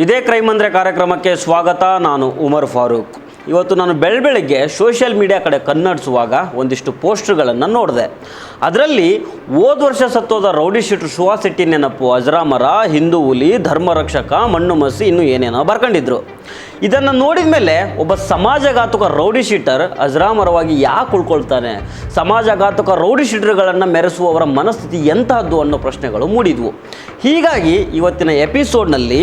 ಇದೇ ಕ್ರೈಮ್ ಅಂದರೆ ಕಾರ್ಯಕ್ರಮಕ್ಕೆ ಸ್ವಾಗತ. ನಾನು ಉಮರ್ ಫಾರೂಕ್. ಇವತ್ತು ನಾನು ಬೆಳಗ್ಗೆ ಸೋಷಿಯಲ್ ಮೀಡಿಯಾ ಕಡೆ ಕನ್ನಡಿಸುವಾಗ ಒಂದಿಷ್ಟು ಪೋಸ್ಟರ್ಗಳನ್ನು ನೋಡಿದೆ. ಅದರಲ್ಲಿ ಹೋದ ವರ್ಷ ಸತ್ತೋದ ರೌಡಿ ಶೀಟರ್ ಸುಹಾಸ್ ಶೆಟ್ಟಿ ನೆನಪು, ಅಜರಾಮರ, ಹಿಂದೂ ಹುಲಿ, ಧರ್ಮರಕ್ಷಕ, ಮಣ್ಣು ಮಸಿ, ಇನ್ನೂ ಏನೇನೋ ಬರ್ಕೊಂಡಿದ್ರು. ಇದನ್ನು ನೋಡಿದ ಮೇಲೆ ಒಬ್ಬ ಸಮಾಜಘಾತುಕ ರೌಡಿ ಶೀಟರ್ ಅಜರಾಮರವಾಗಿ ಯಾಕೆ ಉಳ್ಕೊಳ್ತಾನೆ, ಸಮಾಜಘಾತುಕ ರೌಡಿ ಶೀಟರ್ಗಳನ್ನು ಮೆರೆಸುವವರ ಮನಸ್ಥಿತಿ ಎಂತಹದ್ದು ಅನ್ನೋ ಪ್ರಶ್ನೆಗಳು ಮೂಡಿದ್ವು. ಹೀಗಾಗಿ ಇವತ್ತಿನ ಎಪಿಸೋಡ್ನಲ್ಲಿ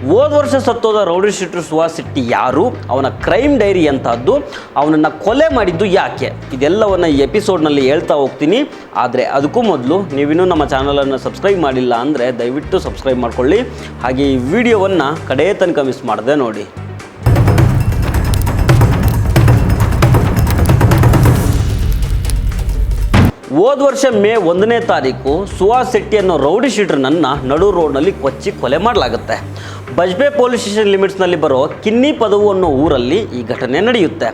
ಹೋದ ವರ್ಷ ಸತ್ತೋದ ರೌಡಿ ಶೀಟರ್ ಸುಹಾಸ್ ಶೆಟ್ಟಿ ಯಾರು, ಅವನ ಕ್ರೈಮ್ ಡೈರಿ ಎಂತಹದ್ದು, ಅವನನ್ನು ಕೊಲೆ ಮಾಡಿದ್ದು ಯಾಕೆ, ಇದೆಲ್ಲವನ್ನು ಈ ಎಪಿಸೋಡ್ನಲ್ಲಿ ಹೇಳ್ತಾ ಹೋಗ್ತೀನಿ. ಆದರೆ ಅದಕ್ಕೂ ಮೊದಲು ನೀವಿನ್ನೂ ನಮ್ಮ ಚಾನಲನ್ನು ಸಬ್ಸ್ಕ್ರೈಬ್ ಮಾಡಿಲ್ಲ ಅಂದರೆ ದಯವಿಟ್ಟು ಸಬ್ಸ್ಕ್ರೈಬ್ ಮಾಡಿಕೊಳ್ಳಿ. ಹಾಗೆ ಈ ವಿಡಿಯೋವನ್ನು ಕಡೇ ತನಕ ಮಿಸ್ ಮಾಡದೆ ನೋಡಿ. ಹೋದ ವರ್ಷ ಮೇ 1ನೇ ತಾರೀಕು ಸುಹಾಸ್ ಶೆಟ್ಟಿ ಅನ್ನೋ ರೌಡಿ ಶೀಟರ್ನನ್ನು ನಡು ರೋಡ್ನಲ್ಲಿ ಕೊಚ್ಚಿ ಕೊಲೆ ಮಾಡಲಾಗುತ್ತೆ. ಬಜ್ಪೆ ಪೊಲೀಸ್ ಸ್ಟೇಷನ್ ಲಿಮಿಟ್ಸ್ನಲ್ಲಿ ಬರೋ ಕಿನ್ನಿ ಪದವು ಅನ್ನೋ ಊರಲ್ಲಿ ಈ ಘಟನೆ ನಡೆಯುತ್ತೆ.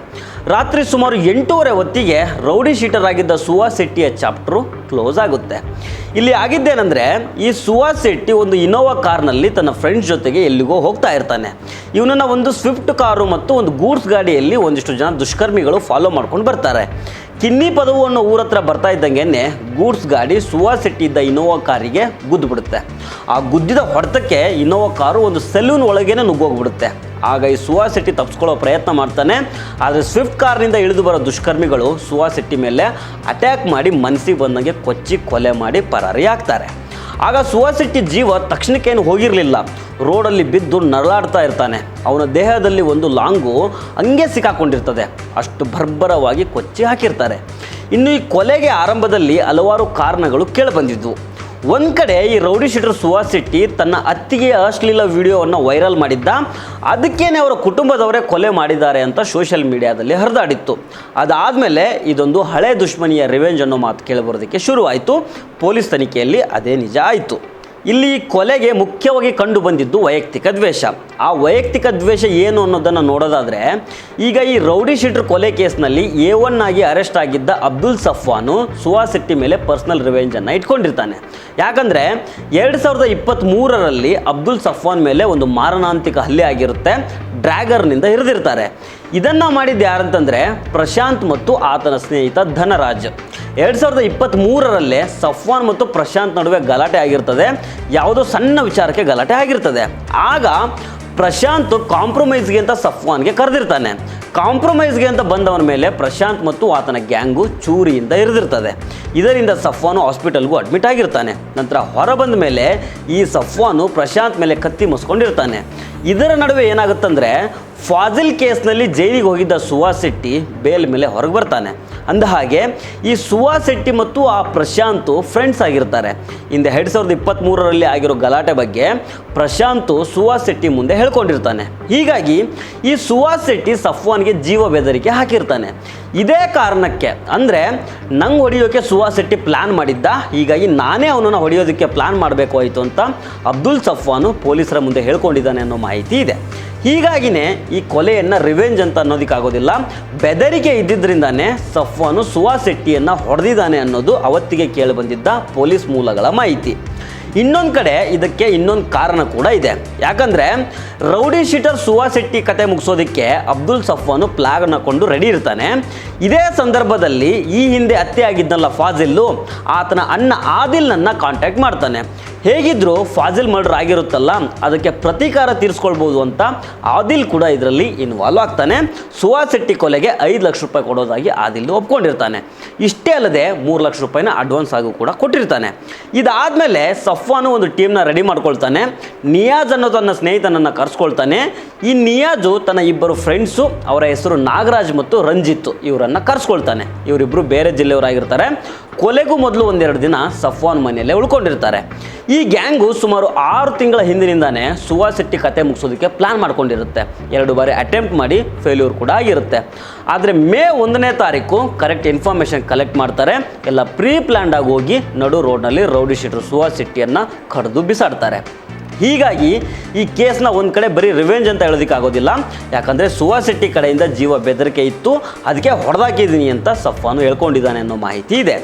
ರಾತ್ರಿ ಸುಮಾರು 8:30 ಹೊತ್ತಿಗೆ ರೌಡಿ ಶೀಟರ್ ಆಗಿದ್ದ ಸುಹಾಸ್ ಶೆಟ್ಟಿಯ ಚಾಪ್ಟ್ರು ಕ್ಲೋಸ್ ಆಗುತ್ತೆ. ಇಲ್ಲಿ ಆಗಿದ್ದೇನೆಂದರೆ, ಈ ಸುಹಾಸ್ ಶೆಟ್ಟಿ ಒಂದು ಇನೋವಾ ಕಾರ್ನಲ್ಲಿ ತನ್ನ ಫ್ರೆಂಡ್ಸ್ ಜೊತೆಗೆ ಎಲ್ಲಿಗೋ ಹೋಗ್ತಾ ಇರ್ತಾನೆ. ಇವನನ್ನು ಒಂದು ಸ್ವಿಫ್ಟ್ ಕಾರು ಮತ್ತು ಒಂದು ಗೂಡ್ಸ್ ಗಾಡಿಯಲ್ಲಿ ಒಂದಿಷ್ಟು ಜನ ದುಷ್ಕರ್ಮಿಗಳು ಫಾಲೋ ಮಾಡ್ಕೊಂಡು ಬರ್ತಾರೆ. ಕಿನ್ನಿ ಪದವು ಅನ್ನೋ ಊರ ಹತ್ರ ಬರ್ತಾ ಇದ್ದಂಗೆ ಗೂಡ್ಸ್ ಗಾಡಿ ಸುಹಾಸ್ ಶೆಟ್ಟಿ ಇದ್ದ ಇನೋವಾ ಕಾರಿಗೆ ಗುದ್ದು ಬಿಡುತ್ತೆ. ಆ ಗುದ್ದಿದ ಹೊಡೆತಕ್ಕೆ ಇನೋವಾ ಕಾರು ಒಂದು ಸೆಲೂನ್ ಒಳಗೇನೆ ನುಗ್ಗೋಗ್ಬಿಡುತ್ತೆ. ಆಗ ಈ ಸುಹಾಸ್ ಶೆಟ್ಟಿ ತಪ್ಪಿಸ್ಕೊಳ್ಳೋ ಪ್ರಯತ್ನ ಮಾಡ್ತಾನೆ. ಆದರೆ ಸ್ವಿಫ್ಟ್ ಕಾರ್ನಿಂದ ಇಳಿದು ಬರೋ ದುಷ್ಕರ್ಮಿಗಳು ಸುಹಾಸ್ ಶೆಟ್ಟಿ ಮೇಲೆ ಅಟ್ಯಾಕ್ ಮಾಡಿ ಮನಸ್ಸಿಗೆ ಬಂದಂಗೆ ಕೊಚ್ಚಿ ಕೊಲೆ ಮಾಡಿ ಪರಾರಿ ಆಗ್ತಾರೆ. ಆಗ ಸುಹಾಸ್ ಶೆಟ್ಟಿ ಜೀವ ತಕ್ಷಣಕ್ಕೇನು ಹೋಗಿರಲಿಲ್ಲ. ರೋಡಲ್ಲಿ ಬಿದ್ದು ನರಳಾಡ್ತಾ ಇರ್ತಾನೆ. ಅವನ ದೇಹದಲ್ಲಿ ಒಂದು ಲಾಂಗು ಹಂಗೆ ಸಿಕ್ಕಾಕೊಂಡಿರ್ತದೆ. ಅಷ್ಟು ಬರ್ಬರವಾಗಿ ಕೊಚ್ಚಿ ಹಾಕಿರ್ತಾರೆ. ಇನ್ನು ಈ ಕೊಲೆಗೆ ಆರಂಭದಲ್ಲಿ ಹಲವಾರು ಕಾರಣಗಳು ಕೇಳಿಬಂದಿದ್ವು. ಒಂದು ಕಡೆ ಈ ರೌಡಿ ಶೀಟರ್ ಸುಹಾಸ್ ಶೆಟ್ಟಿ ತನ್ನ ಅತ್ತಿಗೆ ಅಶ್ಲೀಲ ವಿಡಿಯೋವನ್ನು ವೈರಲ್ ಮಾಡಿದ್ದ. ಅದಕ್ಕೇನೆ ಅವರ ಕುಟುಂಬದವರೇ ಕೊಲೆ ಮಾಡಿದ್ದಾರೆ ಅಂತ ಸೋಷಿಯಲ್ ಮೀಡಿಯಾದಲ್ಲಿ ಹರಿದಾಡಿತ್ತು. ಅದಾದಮೇಲೆ ಇದೊಂದು ಹಳೆ ದುಶ್ಮನಿಯ ರಿವೆಂಜ್ ಅನ್ನೋ ಮಾತು ಕೇಳಿಬರೋದಕ್ಕೆ ಶುರುವಾಯಿತು. ಪೊಲೀಸ್ ತನಿಖೆಯಲ್ಲಿ ಅದೇ ನಿಜ ಆಯಿತು. ಇಲ್ಲಿ ಕೊಲೆಗೆ ಮುಖ್ಯವಾಗಿ ಕಂಡು ಬಂದಿದ್ದು ವೈಯಕ್ತಿಕ ದ್ವೇಷ. ಆ ವೈಯಕ್ತಿಕ ದ್ವೇಷ ಏನು ಅನ್ನೋದನ್ನು ನೋಡೋದಾದರೆ, ಈಗ ಈ ರೌಡಿ ಶೀಟರ್ ಕೊಲೆ ಕೇಸ್ನಲ್ಲಿ A1 ಆಗಿ ಅರೆಸ್ಟ್ ಆಗಿದ್ದ ಅಬ್ದುಲ್ ಸಫ್ವಾನು ಸುಹಾಸ್ ಶೆಟ್ಟಿ ಮೇಲೆ ಪರ್ಸನಲ್ ರಿವೆಂಜನ್ನು ಇಟ್ಕೊಂಡಿರ್ತಾನೆ. ಯಾಕಂದರೆ 2023ರಲ್ಲಿ ಅಬ್ದುಲ್ ಸಫ್ವಾನ್ ಮೇಲೆ ಒಂದು ಮಾರಣಾಂತಿಕ ಹಲ್ಲೆ ಆಗಿರುತ್ತೆ. ಡ್ರ್ಯಾಗರ್ನಿಂದ ಹಿರಿದಿರ್ತಾರೆ. ಇದನ್ನು ಮಾಡಿದ್ದು ಯಾರಂತಂದರೆ ಪ್ರಶಾಂತ್ ಮತ್ತು ಆತನ ಸ್ನೇಹಿತ ಧನರಾಜ್. 2023ರಲ್ಲೇ ಸಫ್ವಾನ್ ಮತ್ತು ಪ್ರಶಾಂತ್ ನಡುವೆ ಗಲಾಟೆ ಆಗಿರ್ತದೆ. ಯಾವುದೋ ಸಣ್ಣ ವಿಚಾರಕ್ಕೆ ಗಲಾಟೆ ಆಗಿರ್ತದೆ. ಆಗ ಪ್ರಶಾಂತ್ ಕಾಂಪ್ರಮೈಸ್ಗೆ ಅಂತ ಸಫ್ವಾನ್ಗೆ ಕರೆದಿರ್ತಾನೆ. ಕಾಂಪ್ರಮೈಸ್ಗೆ ಅಂತ ಬಂದವನ ಮೇಲೆ ಪ್ರಶಾಂತ್ ಮತ್ತು ಆತನ ಗ್ಯಾಂಗು ಚೂರಿಯಿಂದ ಇರಿದಿರ್ತದೆ. ಇದರಿಂದ ಸಫ್ವಾನು ಹಾಸ್ಪಿಟಲ್ಗೂ ಅಡ್ಮಿಟ್ ಆಗಿರ್ತಾನೆ. ನಂತರ ಹೊರಬಂದ ಮೇಲೆ ಈ ಸಫ್ವಾನು ಪ್ರಶಾಂತ್ ಮೇಲೆ ಕತ್ತಿ ಮುಸ್ಕೊಂಡಿರ್ತಾನೆ. ಇದರ ನಡುವೆ ಏನಾಗುತ್ತಂದರೆ, ಫಾಜಿಲ್ ಕೇಸ್ನಲ್ಲಿ ಜೈಲಿಗೆ ಹೋಗಿದ್ದ ಸುಹಾಸ್ ಶೆಟ್ಟಿ ಬೇಲ್ ಮೇಲೆ ಹೊರಗೆ ಬರ್ತಾನೆ. ಅಂದ ಹಾಗೆ ಈ ಸುಹಾಸ್ ಶೆಟ್ಟಿ ಮತ್ತು ಆ ಪ್ರಶಾಂತು ಫ್ರೆಂಡ್ಸ್ ಆಗಿರ್ತಾರೆ. ಹಿಂದೆ 2023ರಲ್ಲಿ ಆಗಿರೋ ಗಲಾಟೆ ಬಗ್ಗೆ ಪ್ರಶಾಂತು ಸುಹಾಸ್ ಶೆಟ್ಟಿ ಮುಂದೆ ಹೇಳ್ಕೊಂಡಿರ್ತಾನೆ. ಹೀಗಾಗಿ ಈ ಸುಹಾಸ್ ಶೆಟ್ಟಿ ಸಫ್ವಾನ್ಗೆ ಜೀವ ಬೆದರಿಕೆ ಹಾಕಿರ್ತಾನೆ. ಇದೇ ಕಾರಣಕ್ಕೆ, ಅಂದರೆ ನಂಗೆ ಹೊಡೆಯೋಕ್ಕೆ ಸುಹಾಸ್ ಶೆಟ್ಟಿ ಪ್ಲ್ಯಾನ್ ಮಾಡಿದ್ದ, ಹೀಗಾಗಿ ನಾನೇ ಅವನನ್ನು ಹೊಡೆಯೋದಕ್ಕೆ ಪ್ಲ್ಯಾನ್ ಮಾಡಬೇಕು ಆಯಿತು ಅಂತ ಅಬ್ದುಲ್ ಸಫ್ವಾನು ಪೊಲೀಸರ ಮುಂದೆ ಹೇಳ್ಕೊಂಡಿದ್ದಾನೆ ಅನ್ನೋ ಮಾಹಿತಿ ಇದೆ. ಹೀಗಾಗಿನೇ ಈ ಕೊಲೆಯನ್ನು ರಿವೆಂಜ್ ಅಂತ ಅನ್ನೋದಕ್ಕಾಗೋದಿಲ್ಲ, ಬೆದರಿಕೆ ಇದ್ದಿದ್ದರಿಂದಾನೇ ಸಫ್ವಾನು ಸುಹಾಸ್ ಶೆಟ್ಟಿಯನ್ನು ಹೊಡೆದಿದ್ದಾನೆ ಅನ್ನೋದು ಅವತ್ತಿಗೆ ಕೇಳಿಬಂದಿದ್ದ ಪೊಲೀಸ್ ಮೂಲಗಳ ಮಾಹಿತಿ. ಇನ್ನೊಂದು ಕಡೆ ಇದಕ್ಕೆ ಇನ್ನೊಂದು ಕಾರಣ ಕೂಡ ಇದೆ. ಯಾಕಂದರೆ ರೌಡಿ ಶೀಟರ್ ಸುಹಾಸ್ ಶೆಟ್ಟಿ ಕತೆ ಮುಗಿಸೋದಕ್ಕೆ ಅಬ್ದುಲ್ ಸಫ್ವಾನು ಪ್ಲಾನ್ ಹಾಕೊಂಡು ರೆಡಿ ಇರ್ತಾನೆ. ಇದೇ ಸಂದರ್ಭದಲ್ಲಿ ಈ ಹಿಂದೆ ಹತ್ಯೆ ಆಗಿದ್ದಲ್ಲ ಫಾಜಿಲ್ಲು, ಆತನ ಅಣ್ಣ ಆದಿಲ್ನನ್ನು ಕಾಂಟ್ಯಾಕ್ಟ್ ಮಾಡ್ತಾನೆ. ಹೇಗಿದ್ದರೂ ಫಾಜಿಲ್ ಮರ್ಡರ್ ಆಗಿರುತ್ತಲ್ಲ, ಅದಕ್ಕೆ ಪ್ರತೀಕಾರ ತೀರಿಸ್ಕೊಳ್ಬೋದು ಅಂತ ಆದಿಲ್ ಕೂಡ ಇದರಲ್ಲಿ ಇನ್ವಾಲ್ವ್ ಆಗ್ತಾನೆ. ಸುಹಾಸ್ ಶೆಟ್ಟಿ ಕೊಲೆಗೆ 5 ಲಕ್ಷ ರೂಪಾಯಿ ಕೊಡೋದಾಗಿ ಆದಿಲ್ ಒಪ್ಕೊಂಡಿರ್ತಾನೆ. ಇಷ್ಟೇ ಅಲ್ಲದೆ 3 ಲಕ್ಷ ರೂಪಾಯಿನ ಅಡ್ವಾನ್ಸ್ ಆಗೂ ಕೂಡ ಕೊಟ್ಟಿರ್ತಾನೆ. ಇದಾದಮೇಲೆ ಸಫ್ವಾನು ಒಂದು ಟೀಮ್ನ ರೆಡಿ ಮಾಡ್ಕೊಳ್ತಾನೆ. ನಿಯಾಜ್ ಅನ್ನೋ ತನ್ನ ಸ್ನೇಹಿತನನ್ನು ಕರೆಸ್ಕೊಳ್ತಾನೆ. ಈ ನಿಯಾಜು ತನ್ನ ಇಬ್ಬರು ಫ್ರೆಂಡ್ಸು, ಅವರ ಹೆಸರು ನಾಗರಾಜ್ ಮತ್ತು ರಂಜಿತ್, ಇವರನ್ನು ಕರೆಸ್ಕೊಳ್ತಾನೆ. ಇವರಿಬ್ಬರು ಬೇರೆ ಜಿಲ್ಲೆಯವರಾಗಿರ್ತಾರೆ. ಕೊಲೆಗೂ ಮೊದಲು 1-2 ದಿನ ಸಫ್ವಾನ್ ಮನೆಯಲ್ಲೇ ಉಳ್ಕೊಂಡಿರ್ತಾರೆ. ಈ ಗ್ಯಾಂಗು ಸುಮಾರು 6 ತಿಂಗಳ ಹಿಂದಿನಿಂದಾನೇ ಸುಹಾಸ್ ಶೆಟ್ಟಿ ಕತೆ ಮುಗಿಸೋದಕ್ಕೆ ಪ್ಲ್ಯಾನ್ ಮಾಡ್ಕೊಂಡಿರುತ್ತೆ. 2 ಬಾರಿ ಅಟೆಂಪ್ಟ್ ಮಾಡಿ ಫೇಲ್ಯೂರ್ ಕೂಡ ಆಗಿರುತ್ತೆ. ಆದರೆ ಮೇ 1ನೇ ತಾರೀಕು ಕರೆಕ್ಟ್ ಇನ್ಫಾರ್ಮೇಷನ್ ಕಲೆಕ್ಟ್ ಮಾಡ್ತಾರೆ. ಎಲ್ಲ ಪ್ರೀ ಪ್ಲ್ಯಾಂಡ್ ಆಗಿ ಹೋಗಿ ನಡು ರೋಡ್ನಲ್ಲಿ ರೌಡಿ ಶೀಟರ್ ಸುಹಾಸ್ ಶೆಟ್ಟಿಯನ್ನು ಕಡಿದು ಬಿಸಾಡ್ತಾರೆ. ಹೀಗಾಗಿ ಈ ಕೇಸ್ನ ಒಂದು ಕಡೆ ಬರೀ ರಿವೆಂಜ್ ಅಂತ ಹೇಳೋದಕ್ಕಾಗೋದಿಲ್ಲ, ಯಾಕಂದರೆ ಸುಹಾಸ್ ಶೆಟ್ಟಿ ಕಡೆಯಿಂದ ಜೀವ ಬೆದರಿಕೆ ಇತ್ತು, ಅದಕ್ಕೆ ಹೊಡೆದಾಕಿದ್ದೀನಿ ಅಂತ ಸಫ್ವಾನು ಹೇಳ್ಕೊಂಡಿದ್ದಾನೆ ಅನ್ನೋ ಮಾಹಿತಿ ಇದೆ.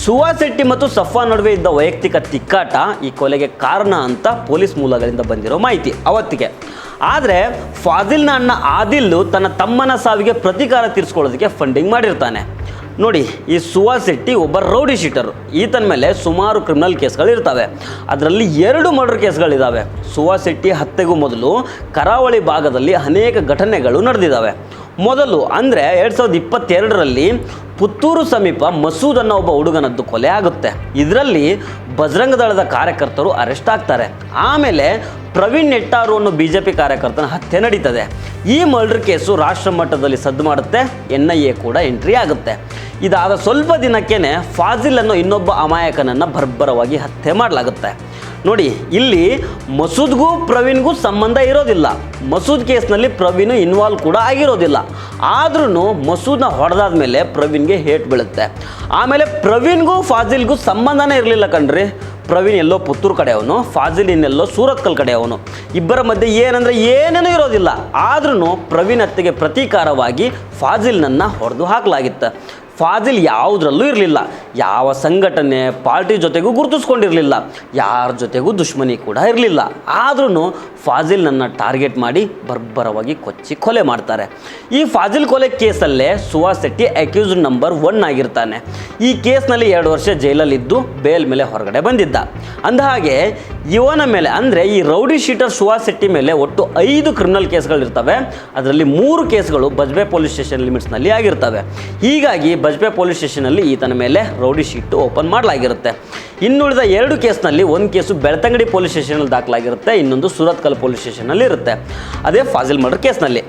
ಸುಹಾಸ್ ಶೆಟ್ಟಿ ಮತ್ತು ಸಫ್ವಾನ್ ನಡುವೆ ಇದ್ದ ವೈಯಕ್ತಿಕ ತಿಕ್ಕಾಟ ಈ ಕೊಲೆಗೆ ಕಾರಣ ಅಂತ ಪೊಲೀಸ್ ಮೂಲಗಳಿಂದ ಬಂದಿರೋ ಮಾಹಿತಿ ಅವತ್ತಿಗೆ. ಆದರೆ ಫಾಜಿಲ್ನ ಅಣ್ಣ ಆದಿಲ್ ತನ್ನ ತಮ್ಮನ ಸಾವಿಗೆ ಪ್ರತೀಕಾರ ತೀರಿಸ್ಕೊಳ್ಳೋದಕ್ಕೆ ಫಂಡಿಂಗ್ ಮಾಡಿರ್ತಾನೆ. ನೋಡಿ, ಈ ಸುಹಾಸ್ ಶೆಟ್ಟಿ ಒಬ್ಬ ರೌಡಿ ಶೀಟರು. ಈತನ ಮೇಲೆ ಸುಮಾರು ಕ್ರಿಮಿನಲ್ ಕೇಸ್ಗಳಿರ್ತವೆ, ಅದರಲ್ಲಿ 2 ಮರ್ಡರ್ ಕೇಸ್ಗಳಿದ್ದಾವೆ. ಸುಹಾಸ್ ಶೆಟ್ಟಿ ಹತ್ಯೆಗೂ ಮೊದಲು ಕರಾವಳಿ ಭಾಗದಲ್ಲಿ ಅನೇಕ ಘಟನೆಗಳು ನಡೆದಿದ್ದಾವೆ. ಮೊದಲು ಅಂದರೆ 2022ರಲ್ಲಿ ಪುತ್ತೂರು ಸಮೀಪ ಮಸೂದ್ ಅನ್ನೋ ಒಬ್ಬ ಹುಡುಗನದ್ದು ಕೊಲೆ ಆಗುತ್ತೆ. ಇದರಲ್ಲಿ ಬಜರಂಗ ದಳದ ಕಾರ್ಯಕರ್ತರು ಅರೆಸ್ಟ್ ಆಗ್ತಾರೆ. ಆಮೇಲೆ ಪ್ರವೀಣ್ ನೆಟ್ಟಾರು ಅನ್ನೋ BJP ಕಾರ್ಯಕರ್ತನ ಹತ್ಯೆ ನಡೀತದೆ. ಈ ಮರ್ಡರ್ ಕೇಸು ರಾಷ್ಟ್ರ ಮಟ್ಟದಲ್ಲಿ ಸದ್ದು ಮಾಡುತ್ತೆ, NIA ಕೂಡ ಎಂಟ್ರಿ ಆಗುತ್ತೆ. ಇದಾದ ಸ್ವಲ್ಪ ದಿನಕ್ಕೇ ಫಾಜಿಲ್ ಅನ್ನೋ ಇನ್ನೊಬ್ಬ ಅಮಾಯಕನನ್ನು ಬರ್ಬರವಾಗಿ ಹತ್ಯೆ ಮಾಡಲಾಗುತ್ತೆ. ನೋಡಿ, ಇಲ್ಲಿ ಮಸೂದ್ಗೂ ಪ್ರವೀಣ್ಗೂ ಸಂಬಂಧ ಇರೋದಿಲ್ಲ. ಮಸೂದ್ ಕೇಸ್ನಲ್ಲಿ ಪ್ರವೀಣ್ ಇನ್ವಾಲ್ವ್ ಕೂಡ ಆಗಿರೋದಿಲ್ಲ. ಆದ್ರೂ ಮಸೂದ್ನ ಹೊಡೆದಾದ ಮೇಲೆ ಪ್ರವೀಣ್ಗೆ ಹೇಟ್ ಬೀಳುತ್ತೆ. ಆಮೇಲೆ ಪ್ರವೀಣ್ಗೂ ಫಾಜಿಲ್ಗೂ ಸಂಬಂಧನೇ ಇರಲಿಲ್ಲ ಕಣ್ರಿ. ಪ್ರವೀಣ್ ಎಲ್ಲೋ ಪುತ್ತೂರು ಕಡೆಯವನು, ಫಾಜಿಲ್ ಇನ್ನೆಲ್ಲೋ ಸೂರತ್ಕಲ್ ಕಡೆಯವನು. ಇಬ್ಬರ ಮಧ್ಯೆ ಏನಂದರೆ ಏನೇನೂ ಇರೋದಿಲ್ಲ. ಆದ್ರೂ ಪ್ರವೀಣ್ ಹತ್ಯೆಗೆ ಪ್ರತೀಕಾರವಾಗಿ ಫಾಜಿಲ್ನನ್ನು ಹೊಡೆದು ಹಾಕಲಾಗಿತ್ತು. ಫಾಜಿಲ್ ಯಾವುದರಲ್ಲೂ ಇರಲಿಲ್ಲ, ಯಾವ ಸಂಘಟನೆ ಪಾರ್ಟಿ ಜೊತೆಗೂ ಗುರುತಿಸ್ಕೊಂಡಿರಲಿಲ್ಲ, ಯಾರ ಜೊತೆಗೂ ದುಶ್ಮನಿ ಕೂಡ ಇರಲಿಲ್ಲ. ಆದ್ರೂ ಫಾಜಿಲ್ನನ್ನು ಟಾರ್ಗೆಟ್ ಮಾಡಿ ಬರ್ಬರವಾಗಿ ಕೊಚ್ಚಿ ಕೊಲೆ ಮಾಡ್ತಾರೆ. ಈ ಫಾಜಿಲ್ ಕೊಲೆ ಕೇಸಲ್ಲೇ ಸುಹಾಸ್ ಶೆಟ್ಟಿ ಅಕ್ಯೂಸ್ಡ್ ನಂಬರ್ 1 ಆಗಿರ್ತಾನೆ. ಈ ಕೇಸ್ನಲ್ಲಿ 2 ವರ್ಷ ಜೈಲಲ್ಲಿದ್ದು ಬೇಲ್ ಮೇಲೆ ಹೊರಗಡೆ ಬಂದಿದ್ದ. ಅಂದಹಾಗೆ ಇವನ ಮೇಲೆ ಅಂದರೆ ಈ ರೌಡಿ ಶೀಟರ್ ಸುಹಾಸ್ ಶೆಟ್ಟಿ ಮೇಲೆ ಒಟ್ಟು 5 ಕ್ರಿಮಿನಲ್ ಕೇಸ್ಗಳಿರ್ತವೆ. ಅದರಲ್ಲಿ 3 ಕೇಸ್ಗಳು ಬಜ್ಪೆ ಪೊಲೀಸ್ ಸ್ಟೇಷನ್ ಲಿಮಿಟ್ಸ್ನಲ್ಲಿ ಆಗಿರ್ತವೆ. ಹೀಗಾಗಿ ಬಜ್ಪೆ ಪೊಲೀಸ್ ಸ್ಟೇಷನಲ್ಲಿ ಈತನ ಮೇಲೆ ರೌಡಿ ಶೀಟ್ ಓಪನ್ ಮಾಡಲಾಗಿರುತ್ತೆ. ಇನ್ನುಳಿದ 2 ಕೇಸ್ನಲ್ಲಿ ಒಂದು ಕೇಸು ಬೆಳ್ತಂಗಡಿ ಪೊಲೀಸ್ ಸ್ಟೇಷನಲ್ಲಿ ದಾಖಲಾಗಿರುತ್ತೆ, ಇನ್ನೊಂದು ಸೂರತ್ಕಲ್ ಪೊಲೀಸ್ ಸ್ಟೇಷನಲ್ಲಿ ಇರುತ್ತೆ. ಅದೇ ಫಾಜಿಲ್ ಮರ್ಡರ್ ಕೇಸ್ನಲ್ಲಿ.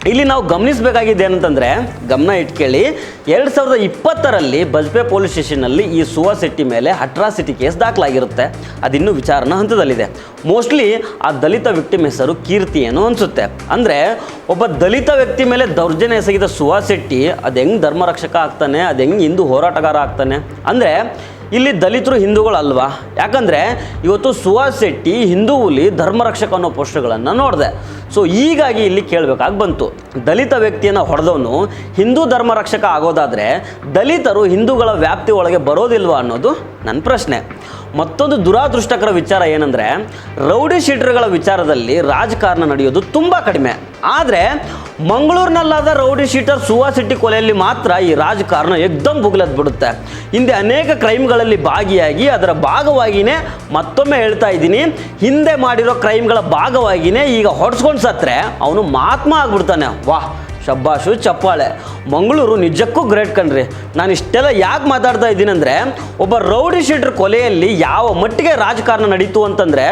ಇಲ್ಲಿ ನಾವು ಗಮನಿಸಬೇಕಾಗಿದೆ ಏನಂತಂದರೆ, ಗಮನ ಇಟ್ಕೊಳ್ಳಿ, 2020ರಲ್ಲಿ ಬಜ್ಪೆ ಪೊಲೀಸ್ ಸ್ಟೇಷನ್ನಲ್ಲಿ ಈ ಸುಹಾಸ್ ಶೆಟ್ಟಿ ಮೇಲೆ ಅಟ್ರಾಸಿಟಿ ಕೇಸ್ ದಾಖಲಾಗಿರುತ್ತೆ. ಅದಿನ್ನೂ ವಿಚಾರಣಾ ಹಂತದಲ್ಲಿದೆ. ಮೋಸ್ಟ್ಲಿ ಆ ದಲಿತ ವಿಕ್ಟಿಮ್ ಹೆಸರು ಕೀರ್ತಿ ಏನೋ ಅನಿಸುತ್ತೆ. ಅಂದರೆ ಒಬ್ಬ ದಲಿತ ವ್ಯಕ್ತಿ ಮೇಲೆ ದೌರ್ಜನ್ಯ ಎಸಗಿದ ಸುಹಾಸ್ ಶೆಟ್ಟಿ ಅದು ಹೆಂಗೆ ಧರ್ಮರಕ್ಷಕ ಆಗ್ತಾನೆ, ಅದು ಹೆಂಗೆ ಹಿಂದೂ ಹೋರಾಟಗಾರ ಆಗ್ತಾನೆ? ಅಂದರೆ ಇಲ್ಲಿ ದಲಿತರು ಹಿಂದೂಗಳಲ್ವಾ? ಯಾಕಂದರೆ ಇವತ್ತು ಸುಹಾಸ್ ಶೆಟ್ಟಿ ಹಿಂದೂ ಹುಲಿ ಧರ್ಮರಕ್ಷಕ ಅನ್ನೋ ಪೋಸ್ಟರ್ಗಳನ್ನು ನೋಡಿದೆ. ಸೊ ಹೀಗಾಗಿ ಇಲ್ಲಿ ಕೇಳಬೇಕಾಗಿ ಬಂತು, ದಲಿತ ವ್ಯಕ್ತಿಯನ್ನು ಹೊಡೆದವನು ಹಿಂದೂ ಧರ್ಮರಕ್ಷಕ ಆಗೋದಾದರೆ ದಲಿತರು ಹಿಂದೂಗಳ ವ್ಯಾಪ್ತಿ ಒಳಗೆ ಬರೋದಿಲ್ವಾ ಅನ್ನೋದು ನನ್ನ ಪ್ರಶ್ನೆ. ಮತ್ತೊಂದು ದುರಾದೃಷ್ಟಕರ ವಿಚಾರ ಏನಂದರೆ, ರೌಡಿ ಶೀಟರ್ಗಳ ವಿಚಾರದಲ್ಲಿ ರಾಜಕಾರಣ ನಡೆಯೋದು ತುಂಬ ಕಡಿಮೆ. ಆದರೆ ಮಂಗಳೂರಿನಲ್ಲಾದ ರೌಡಿ ಶೀಟರ್ ಸುಹಾಸ್ ಶೆಟ್ಟಿ ಕೊಲೆಯಲ್ಲಿ ಮಾತ್ರ ಈ ರಾಜಕಾರಣ ಎಕ್ದಮ್ ಬುಗ್ಲದ್ ಬಿಡುತ್ತೆ. ಹಿಂದೆ ಅನೇಕ ಕ್ರೈಮ್ಗಳಲ್ಲಿ ಭಾಗಿಯಾಗಿ ಅದರ ಭಾಗವಾಗಿಯೇ ಮತ್ತೊಮ್ಮೆ ಹೇಳ್ತಾ ಇದ್ದೀನಿ, ಹಿಂದೆ ಮಾಡಿರೋ ಕ್ರೈಮ್ಗಳ ಭಾಗವಾಗಿಯೇ ಈಗ ಹೊಡ್ಸ್ಕೊಂಡು ಸತ್ರೆ ಅವನು ಮಹಾತ್ಮ ಆಗ್ಬಿಡ್ತಾನೆ. ವಾಹ್, ಶಬ್ಬಾಷು, ಚಪ್ಪಾಳೆ. ಮಂಗಳೂರು ನಿಜಕ್ಕೂ ಗ್ರೇಟ್ ಕಣ್ರಿ. ನಾನು ಇಷ್ಟೆಲ್ಲ ಯಾಕೆ ಮಾತಾಡ್ತಾ ಇದ್ದೀನಿ ಅಂದರೆ, ಒಬ್ಬ ರೌಡಿ ಶೀಟರ್ ಕೊಲೆಯಲ್ಲಿ ಯಾವ ಮಟ್ಟಿಗೆ ರಾಜಕಾರಣ ನಡೀತು ಅಂತಂದರೆ,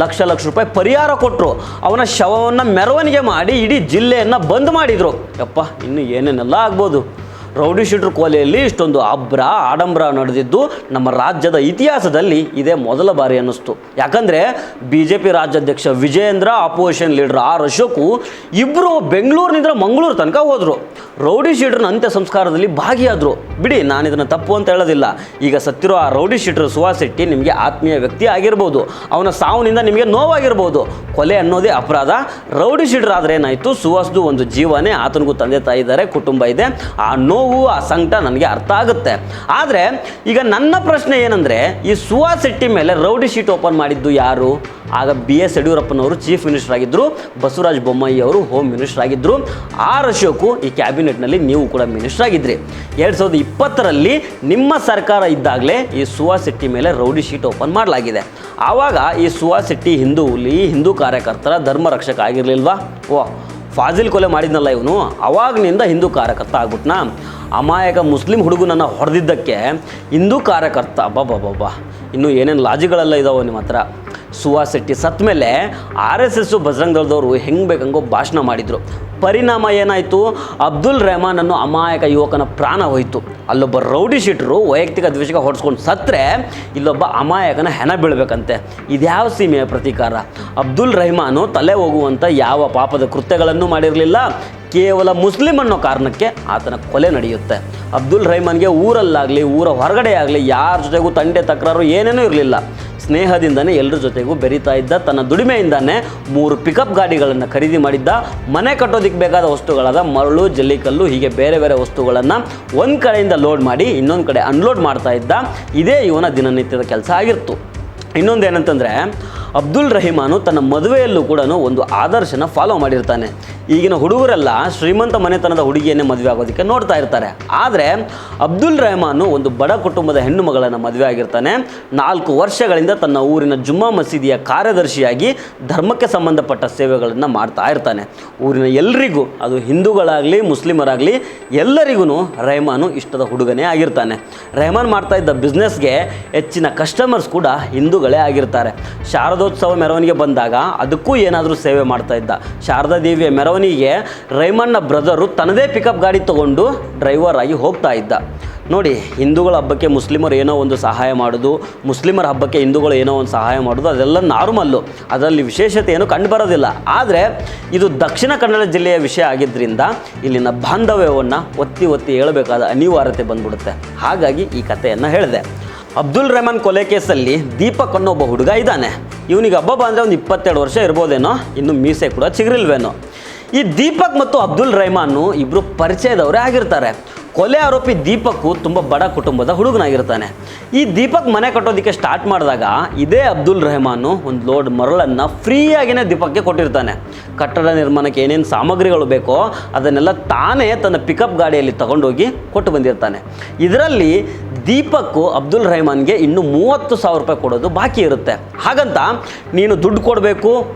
ಲಕ್ಷ ರೂಪಾಯಿ ಪರಿಹಾರ ಕೊಟ್ಟರು, ಅವನ ಶವವನ್ನು ಮೆರವಣಿಗೆ ಮಾಡಿ ಇಡೀ ಜಿಲ್ಲೆಯನ್ನು ಬಂದ್ ಮಾಡಿದರು. ಯಪ್ಪ, ಇನ್ನು ಏನೇನೆಲ್ಲ ಆಗ್ಬೋದು. ರೌಡಿ ಶೀಟರ್ ಕೊಲೆಯಲ್ಲಿ ಇಷ್ಟೊಂದು ಆಡಂಬರ ನಡೆದಿದ್ದು ನಮ್ಮ ರಾಜ್ಯದ ಇತಿಹಾಸದಲ್ಲಿ ಇದೇ ಮೊದಲ ಬಾರಿ ಅನ್ನಿಸ್ತು. ಯಾಕಂದರೆ BJP ರಾಜ್ಯಾಧ್ಯಕ್ಷ Vijayendra, opposition leader R Ashok ಇಬ್ಬರು ಬೆಂಗಳೂರಿನಿಂದ ಮಂಗಳೂರು ತನಕ ಹೋದರು. ರೌಡಿ ಶೀಟರ್ನ ಅಂತ್ಯ ಸಂಸ್ಕಾರದಲ್ಲಿ ಭಾಗಿಯಾದರು. ಬಿಡಿ, ನಾನು ಇದನ್ನು ತಪ್ಪು ಅಂತ ಹೇಳೋದಿಲ್ಲ. ಈಗ ಸತ್ತಿರೋ ಆ ರೌಡಿ ಶೀಟರ್ ಸುಹಾಸ್ ಶೆಟ್ಟಿ ನಿಮಗೆ ಆತ್ಮೀಯ ವ್ಯಕ್ತಿ ಆಗಿರ್ಬೋದು, ಅವನ ಸಾವಿನಿಂದ ನಿಮಗೆ ನೋವಾಗಿರ್ಬೋದು. ಕೊಲೆ ಅನ್ನೋದೇ ಅಪರಾಧ. ರೌಡಿ ಶೀಟರ್ ಆದರೆ ಏನಾಯಿತು, ಸುಹಾಸ್ದು ಒಂದು ಜೀವನೇ, ಆತನಿಗೂ ತಂದೆ ತಾಯಿ ಇದ್ದಾರೆ, ಕುಟುಂಬ ಇದೆ. ಆ ನೋವು, ಆ ಸಂಕಟ ನನಗೆ ಅರ್ಥ ಆಗುತ್ತೆ. ಆದರೆ ಈಗ ನನ್ನ ಪ್ರಶ್ನೆ ಏನಂದರೆ, ಈ ಸುಹಾಸ್ ಶೆಟ್ಟಿ ಮೇಲೆ ರೌಡಿ ಶೀಟ್ ಓಪನ್ ಮಾಡಿದ್ದು ಯಾರು? ಆಗ BS ಯಡಿಯೂರಪ್ಪನವರು ಚೀಫ್ ಮಿನಿಸ್ಟರ್ ಆಗಿದ್ದರು, ಬಸವರಾಜ ಬೊಮ್ಮಾಯಿ ಅವರು ಹೋಮ್ ಮಿನಿಸ್ಟರ್ ಆಗಿದ್ದರು, R ಅಶೋಕು ಈ ಕ್ಯಾಬಿನೆಟ್ನಲ್ಲಿ ನೀವು ಕೂಡ ಮಿನಿಸ್ಟರ್ ಆಗಿದ್ರಿ. 2020ರಲ್ಲಿ ನಿಮ್ಮ ಸರ್ಕಾರ ಇದ್ದಾಗಲೇ ಈ ಸುಹಾಸ್ ಶೆಟ್ಟಿ ಮೇಲೆ ರೌಡಿ ಶೀಟ್ ಓಪನ್ ಮಾಡಲಾಗಿದೆ. ಆವಾಗ ಈ ಸುಹಾಸ್ ಶೆಟ್ಟಿ ಹಿಂದೂ ಹುಲಿ, ಹಿಂದೂ ಕಾರ್ಯಕರ್ತರ ಧರ್ಮರಕ್ಷಕ ಆಗಿರಲಿಲ್ವಾ? ಫಾಜಿಲ್ ಕೊಲೆ ಮಾಡಿದ್ನಲ್ಲ ಇವನು, ಅವಾಗನಿಂದ ಹಿಂದೂ ಕಾರ್ಯಕರ್ತ ಆಗ್ಬಿಟ್ನಾ? ಅಮಾಯಕ ಮುಸ್ಲಿಂ ಹುಡುಗನನ್ನು ಹೊಡೆದಿದ್ದಕ್ಕೆ ಹಿಂದೂ ಕಾರ್ಯಕರ್ತ, ಅಬ್ಬಬ್ಬಬ್ಬ, ಇನ್ನೂ ಏನೇನು ಲಾಜಿಗಳೆಲ್ಲ ಇದಾವೆ ನಿಮ್ಮ ಹತ್ರ. ಸುಹಾಸ್ ಶೆಟ್ಟಿ ಸತ್ತ ಮೇಲೆ RSS ಬಜರಂಗ ದಳದವರು ಹೆಂಗೆ ಬೇಕಂಗೋ ಭಾಷಣ ಮಾಡಿದರು. ಪರಿಣಾಮ ಏನಾಯಿತು? ಅಬ್ದುಲ್ ರೆಹಮಾನ್ ಅನ್ನೋ ಅಮಾಯಕ ಯುವಕನ ಪ್ರಾಣ ಹೋಯಿತು. ಅಲ್ಲೊಬ್ಬ ರೌಡಿ ಶೀಟರು ವೈಯಕ್ತಿಕ ದ್ವೇಷಕ್ಕೆ ಹೊಡ್ಸ್ಕೊಂಡು ಸತ್ತರೆ ಇಲ್ಲೊಬ್ಬ ಅಮಾಯಕನ ಹೆಣ ಬೀಳಬೇಕಂತೆ. ಇದ್ಯಾವ ಸೀಮೆಯ ಪ್ರತೀಕಾರ? ಅಬ್ದುಲ್ ರೆಹಮಾನು ತಲೆ ಹೋಗುವಂಥ ಯಾವ ಪಾಪದ ಕೃತ್ಯಗಳನ್ನು ಮಾಡಿರಲಿಲ್ಲ, ಕೇವಲ ಮುಸ್ಲಿಂ ಅನ್ನೋ ಕಾರಣಕ್ಕೆ ಆತನ ಕೊಲೆ ನಡೆಯುತ್ತೆ. ಅಬ್ದುಲ್ ರೆಹಮಾನ್ಗೆ ಊರಲ್ಲಾಗಲಿ ಊರ ಹೊರಗಡೆ ಆಗಲಿ ಯಾರ ಜೊತೆಗೂ ತಂಟೆ ತಕರಾರು ಏನೇನೂ ಇರಲಿಲ್ಲ. ಸ್ನೇಹದಿಂದನೇ ಎಲ್ಲರ ಜೊತೆಗೂ ಬೆರೀತಾ ಇದ್ದ. ತನ್ನ ದುಡಿಮೆಯಿಂದಾನೇ 3 ಪಿಕಪ್ ಗಾಡಿಗಳನ್ನು ಖರೀದಿ ಮಾಡಿದ್ದ. ಮನೆ ಕಟ್ಟೋದಕ್ಕೆ ಬೇಕಾದ ವಸ್ತುಗಳಾದ ಮರಳು, ಜಲ್ಲಿಕಲ್ಲು ಹೀಗೆ ಬೇರೆ ಬೇರೆ ವಸ್ತುಗಳನ್ನು ಒಂದು ಕಡೆಯಿಂದ ಲೋಡ್ ಮಾಡಿ ಇನ್ನೊಂದು ಕಡೆ ಅನ್ಲೋಡ್ ಮಾಡ್ತಾ ಇದ್ದ. ಇದೇ ಇವನ ದಿನನಿತ್ಯದ ಕೆಲಸ ಆಗಿತ್ತು. ಇನ್ನೊಂದು ಏನಂತಂದರೆ, ಅಬ್ದುಲ್ ರೆಹಮಾನು ತನ್ನ ಮದುವೆಯಲ್ಲೂ ಕೂಡ ಒಂದು ಆದರ್ಶನ ಫಾಲೋ ಮಾಡಿರ್ತಾನೆ. ಈಗಿನ ಹುಡುಗರೆಲ್ಲ ಶ್ರೀಮಂತ ಮನೆತನದ ಹುಡುಗಿಯನ್ನೇ ಮದುವೆ ಆಗೋದಕ್ಕೆ ನೋಡ್ತಾ ಇರ್ತಾರೆ. ಆದರೆ ಅಬ್ದುಲ್ ರೆಹಮಾನು ಒಂದು ಬಡ ಕುಟುಂಬದ ಹೆಣ್ಣು ಮಗಳನ್ನು ಮದುವೆ ಆಗಿರ್ತಾನೆ. 4 ವರ್ಷಗಳಿಂದ ತನ್ನ ಊರಿನ ಜುಮ್ಮಾ ಮಸೀದಿಯ ಕಾರ್ಯದರ್ಶಿಯಾಗಿ ಧರ್ಮಕ್ಕೆ ಸಂಬಂಧಪಟ್ಟ ಸೇವೆಗಳನ್ನು ಮಾಡ್ತಾ ಇರ್ತಾನೆ. ಊರಿನ ಎಲ್ಲರಿಗೂ, ಅದು ಹಿಂದೂಗಳಾಗಲಿ ಮುಸ್ಲಿಮರಾಗಲಿ ಎಲ್ಲರಿಗೂ ರೆಹಮಾನು ಇಷ್ಟದ ಹುಡುಗನೇ ಆಗಿರ್ತಾನೆ. ರೆಹಮಾನ್ ಮಾಡ್ತಾ ಇದ್ದ ಬಿಸ್ನೆಸ್ಗೆ ಹೆಚ್ಚಿನ ಕಸ್ಟಮರ್ಸ್ ಕೂಡ ಹಿಂದೂಗಳೇ ಆಗಿರ್ತಾರೆ. ಶಾರದೋತ್ಸವ ಮೆರವಣಿಗೆ ಬಂದಾಗ ಅದಕ್ಕೂ ಏನಾದರೂ ಸೇವೆ ಮಾಡ್ತಾ ಇದ್ದ. ಶಾರದಾ ದೇವಿಯ ಮೆರವಣಿಗೆ ರೆಹಮಾನ್ನ ಬ್ರದರು ತನ್ನದೇ ಪಿಕಪ್ ಗಾಡಿ ತೊಗೊಂಡು ಡ್ರೈವರ್ ಆಗಿ ಹೋಗ್ತಾ ಇದ್ದ. ನೋಡಿ, ಹಿಂದೂಗಳ ಹಬ್ಬಕ್ಕೆ ಮುಸ್ಲಿಮರು ಏನೋ ಒಂದು ಸಹಾಯ ಮಾಡೋದು, ಮುಸ್ಲಿಮರ ಹಬ್ಬಕ್ಕೆ ಹಿಂದೂಗಳು ಏನೋ ಒಂದು ಸಹಾಯ ಮಾಡೋದು, ಅದೆಲ್ಲ ನಾರ್ಮಲ್ಲು. ಅದರಲ್ಲಿ ವಿಶೇಷತೆ ಏನು ಕಂಡುಬರೋದಿಲ್ಲ. ಆದರೆ ಇದು ದಕ್ಷಿಣ ಕನ್ನಡ ಜಿಲ್ಲೆಯ ವಿಷಯ ಆಗಿದ್ದರಿಂದ ಇಲ್ಲಿನ ಬಾಂಧವ್ಯವನ್ನು ಒತ್ತಿ ಹೇಳಬೇಕಾದ ಅನಿವಾರ್ಯತೆ ಬಂದ್ಬಿಡುತ್ತೆ. ಹಾಗಾಗಿ ಈ ಕಥೆಯನ್ನು ಹೇಳಿದೆ. ಅಬ್ದುಲ್ ರೆಹಮಾನ್ ಕೊಲೆ ಕೇಸಲ್ಲಿ ದೀಪಕ್ ಅನ್ನೋ ಒಬ್ಬ ಹುಡುಗ ಇದ್ದಾನೆ. ಇವನಿಗೆ ಹಬ್ಬ ಅಂದರೆ ಒಂದು 22 ವರ್ಷ ಇರ್ಬೋದೇನೋ, ಇನ್ನು ಮೀಸೆ ಕೂಡ ಚಿಗುರಿಲ್ವೇನೋ. ಈ ದೀಪಕ್ ಮತ್ತು ಅಬ್ದುಲ್ ರೆಹಮಾನು ಇಬ್ಬರು ಪರಿಚಯದವರೇ ಆಗಿರ್ತಾರೆ. ಕೊಲೆ ಆರೋಪಿ ದೀಪಕ್ಕು ತುಂಬ ಬಡ ಕುಟುಂಬದ ಹುಡುಗನಾಗಿರ್ತಾನೆ. ಈ ದೀಪಕ್ ಮನೆ ಕಟ್ಟೋದಕ್ಕೆ ಸ್ಟಾರ್ಟ್ ಮಾಡಿದಾಗ ಇದೇ ಅಬ್ದುಲ್ ರೆಹಮಾನು ಒಂದು ಲೋಡ್ ಮರಳನ್ನು ಫ್ರೀಯಾಗಿಯೇ ದೀಪಕ್ಗೆ ಕೊಟ್ಟಿರ್ತಾನೆ. ಕಟ್ಟಡ ನಿರ್ಮಾಣಕ್ಕೆ ಏನೇನು ಸಾಮಗ್ರಿಗಳು ಬೇಕೋ ಅದನ್ನೆಲ್ಲ ತಾನೇ ತನ್ನ ಪಿಕಪ್ ಗಾಡಿಯಲ್ಲಿ ತಗೊಂಡೋಗಿ ಕೊಟ್ಟು ಬಂದಿರ್ತಾನೆ. ಇದರಲ್ಲಿ ದೀಪಕ್ಕು ಅಬ್ದುಲ್ ರೆಹಮಾನ್ಗೆ ಇನ್ನೂ 30,000 ರೂಪಾಯಿ ಕೊಡೋದು ಬಾಕಿ ಇರುತ್ತೆ. ಹಾಗಂತ ನೀನು ದುಡ್ಡು